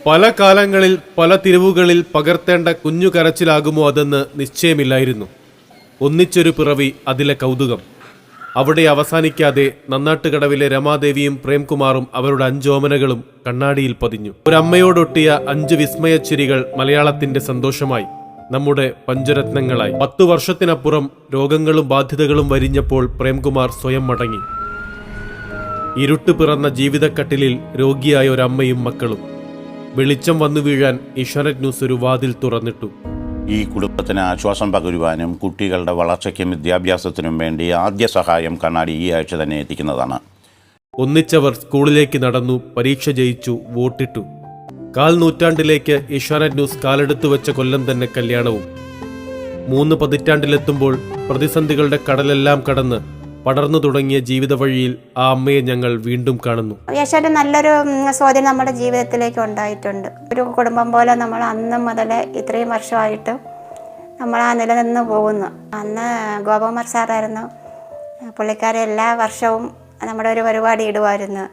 പല കാലങ്ങളിൽ പല തിരിവുകളിൽ പകർത്തേണ്ട കുഞ്ഞു കരച്ചിലാകുമോ അതെന്ന് നിശ്ചയമില്ലായിരുന്നു. ഒന്നിച്ചൊരു പിറവി, അതിലെ കൗതുകം. അവിടെ അവസാനിക്കാതെ നന്നാട്ടുകടവിലെ രമാദേവിയും പ്രേംകുമാറും അവരുടെ 5 ഓമനകളും കണ്ണാടിയിൽ പതിഞ്ഞു. ഒരമ്മയോടൊട്ടിയ 5 വിസ്മയച്ചിരികൾ മലയാളത്തിന്റെ സന്തോഷമായി, നമ്മുടെ പഞ്ചരത്നങ്ങളായി. 10 വർഷത്തിനപ്പുറം രോഗങ്ങളും ബാധ്യതകളും വരിഞ്ഞപ്പോൾ പ്രേംകുമാർ സ്വയം മടങ്ങി. ഇരുട്ട് പിറന്ന ജീവിതക്കട്ടിലിൽ രോഗിയായ ഒരമ്മയും മക്കളും. വെളിച്ചം വന്നു വീഴാൻ ഏഷ്യാനെറ്റ് ന്യൂസ് ഒരു വാതിൽ തുറന്നിട്ടു. ഈ കുടുംബത്തിന് ആശ്വാസം പകരുവാനും കുട്ടികളുടെ വളർച്ചയ്ക്കും വിദ്യാഭ്യാസത്തിനും വേണ്ടി ആദ്യ സഹായം കണ്ണാടി ഈ ആഴ്ച തന്നെ എത്തിക്കുന്നതാണ്. ഒന്നിച്ചവർ സ്കൂളിലേക്ക് നടന്നു, പരീക്ഷ ജയിച്ചു, വോട്ടിട്ടു. 1/4 നൂറ്റാണ്ടിലേക്ക് ഏഷ്യാനെറ്റ് ന്യൂസ് കാലെടുത്തു വെച്ച കൊല്ലം തന്നെ കല്യാണവും. 3 പതിറ്റാണ്ടിലെത്തുമ്പോൾ പ്രതിസന്ധികളുടെ കടലെല്ലാം കടന്ന് പടർന്നു തുടങ്ങിയ ജീവിത വഴിയിൽ ആ അമ്മയെ ഞങ്ങൾ വീണ്ടും കാണുന്നു. ഏഷ്യാനെറ്റ് നല്ലൊരു സ്വാധീനം നമ്മുടെ ജീവിതത്തിലേക്ക് ഉണ്ടായിട്ടുണ്ട്. ഒരു കുടുംബം പോലെ നമ്മൾ അന്ന് മുതൽ ഇത്രയും വർഷമായിട്ട് നമ്മൾ ആ നിലനിന്ന് പോകുന്നു. അന്ന് ഗോപകുമാർ സാറായിരുന്നു പുള്ളിക്കാരെ എല്ലാ വർഷവും നമ്മുടെ ഒരു പരിപാടി ഇടുമായിരുന്നു.